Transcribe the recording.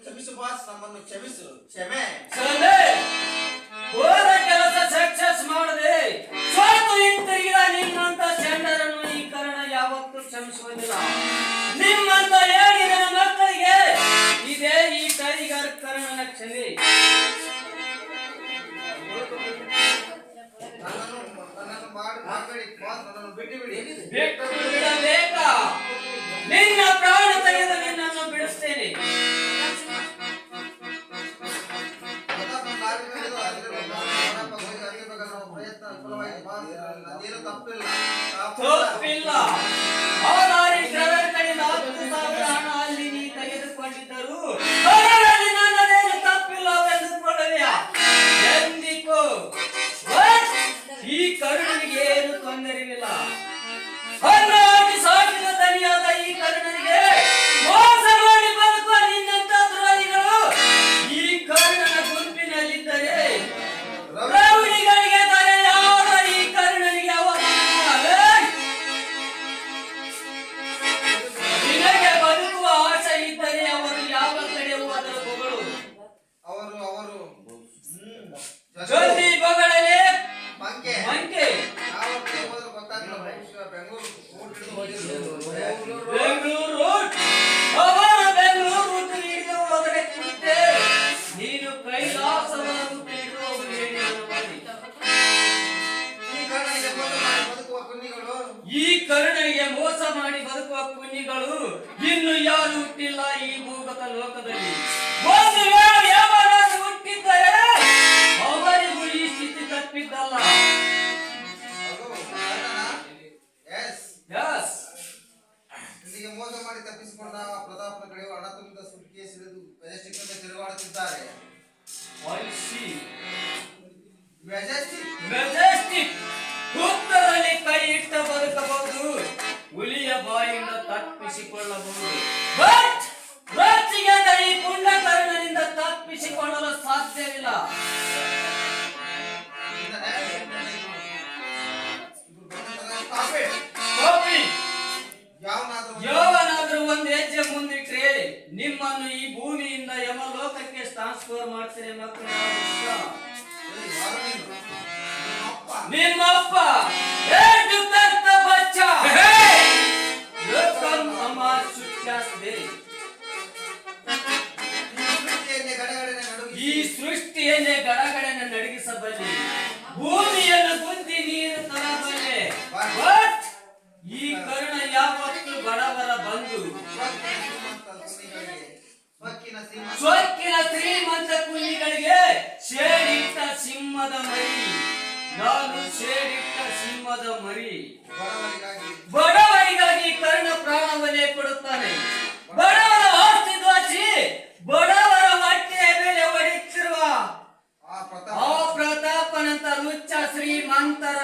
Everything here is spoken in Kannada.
ಕ್ಷಮಿಸು ಬಾಸ್, ನಮ್ಮನ್ನು ಕ್ಷಮಿಸು. ಕ್ಷಮೆ ಹೋದ ಕೆಲಸ ಸಕ್ಸಸ್ ಮಾಡದೆ ಸೋತು ಹಿಂತಿರುಗಿದ ನಿಮ್ಮಂತ ಚಂಡರನ್ನು ಈ ಕರ್ಣ ಯಾವತ್ತೂ ಕ್ಷಮಿಸುವುದಿಲ್ಲ. ನಿಮ್ಮಂತ ಏಳಿನ ಮಕ್ಕಳಿಗೆ ಇದೇ ಈ ಟೈಗರ್ ಕರ್ಣನ ಕ್ಷಮೆ. ಬಿಟ್ಟು ಬಿಡಬೇಕಾ? ನಿನ್ನ ಪ್ರಾಣ ತೆಗೆದು ನಿನ್ನನ್ನು ಬಿಡಿಸ್ತೇನೆ. ತಪ್ಪಿಲ್ಲ. ಅವರಾರಿ ಡ್ರೈವರ್ ಕಡೆಯಿಂದ 10,000 ಹಣ ಅಲ್ಲಿ ನೀ ತೆಗೆದುಕೊಂಡಿದ್ದರು ಅದರಲ್ಲಿ ನನ್ನದೇನು ತಪ್ಪಿಲ್ಲವೆಂದುಕೊಳ್ಳುವೆಯಾ? ಎಂದಿಗೂ ಈ ಕರುಣನಿಗೆ ಏನು ತೊಂದರೆಯಿಲ್ಲ. ಹೊನ್ನಾಗಿ ಸಾಕಿದ ದನಿಯಾದ ಈ ಕರುಣನಿಗೆ ಮೋಸ ಮಾಡಿ ಬದುಕುವ ನಿನ್ನಂತ ದ್ರೋಹಿಗಳು ಈ ಕರುಣನ ಗುಂಪಿನಲ್ಲಿದ್ದರೆ ರೌಡಿಗಳಿಗೆ ತಾರೆ ಯಾರ ಈ ಕರುಣನಿಗೆ ಅವಮಾನ. ನಿನಗೆ ಬದುಕುವ ಆಸೆ ಇದ್ದರೆ ಅವರು ಯಾವ ಕಡೆ ಹೋದರೂ ಬಗಳು. ಅವರು ಜೊತೆ ಬಗಳಲೆ ಮಂಕೆ ಬೆಂಗಳೂರು ಅವರ ಬೆಂಗಳೂರು ರೂಟ್ ಹಿಡಿದು ಹೋದರೆ ಕುಂತೆ ನೀನು ಕೈಲಾಸದ ರೂಟ್ ಹಿಡಿದು ಹೋಗುತ್ತೇನೆ. ಈ ಕರುಣನಿಗೆ ಮೋಸ ಮಾಡಿ ಬದುಕುವ ಕುನ್ನಿಗಳು ಇನ್ನು ಯಾರು ಹುಟ್ಟಿಲ್ಲ ಈ ಭೂಗತ ಲೋಕದಲ್ಲಿ. ಒಂದು ವೇಳೆ ಯಾವನಾದ್ರೂ ಹುಟ್ಟಿದ್ದರೆ ಅವರಿಗೂ ಈ ಸ್ಥಿತಿ ತಪ್ಪಿದ್ದಲ್ಲ. ಮೋಸ ಮಾಡಿ ತಪ್ಪಿಸಿಕೊಂಡ ಪ್ರತಾಪನ ಕಡೆ ಹಣ ತುಂಬಿದ ಸುಟ್ಕೇಸ್ ಹಿಡಿದು ಮೆಜೆಸ್ಟಿಕ್ ತಿರುಗಾಡುತ್ತಿದ್ದಾರೆ. ಹುತ್ತದಲ್ಲಿ ಕೈ ಇಟ್ಟ ಬದುಕಬಹುದು, ಹುಲಿಯ ಬಾಯಿಂದ ತಪ್ಪಿಸಿಕೊಳ್ಳಬಹುದು. ಬಟ್ ರಾಜ್ಯದ ಈ ಪುಣ್ಯಕರ್ಣನಿಂದ ತಪ್ಪಿಸಿಕೊಳ್ಳಲು ಸಾಧ್ಯವಿಲ್ಲ. ಯಾವನಾದ್ರೂ ಒಂದು ಹೆಜ್ಜೆ ಮುಂದಿಟ್ರೆ ನಿಮ್ಮನ್ನು ಈ ಭೂಮಿಯಿಂದ ಯಮಲೋಕಕ್ಕೆ ಟ್ರಾನ್ಸ್ಫರ್ ಮಾಡ್ತಾರೆ ಮಕ್ಕಳು. ನಿಮ್ಮಪ್ಪ ಈ ಸೃಷ್ಟಿಯನ್ನೇ ಗಡಗಡನೆ ನಡಗಿಸಬಲ್ಲೆ, ಭೂಮಿಯನ್ನು ಬುದ್ಧಿ ನೀರು ತರಬಲ್ಲೆ. ಈ ಕರುಣ ಯಾವತ್ತು ಬಡವರ ಬಂಧು, ಸ್ವಕ್ಕಿನ ಶ್ರೀಮಂತ ಕುಲಿಗಳಿಗೆ ಶೇಡಿಟ್ಟ ಸಿಂಹದ ಮರಿ. ನಾನು ಶೇಡಿಟ್ಟ ಸಿಂಹದ ಮರಿ. ಬಡವರಿಗಾಗಿ ಕರ್ಣ ಪ್ರಾಣವನ್ನೇ ಕೊಡುತ್ತಾನೆ. ಬಡವರ ಆಸ್ತಿ ದೋಚಿ ಬಡವರ ಹೊಟ್ಟೆಯ ಮೇಲೆ ಹೊಡೆಯುತ್ತಿರುವ ಆ ಪ್ರತಾಪನಂತ ಲುಚ್ಚ ಶ್ರೀಮಂತರ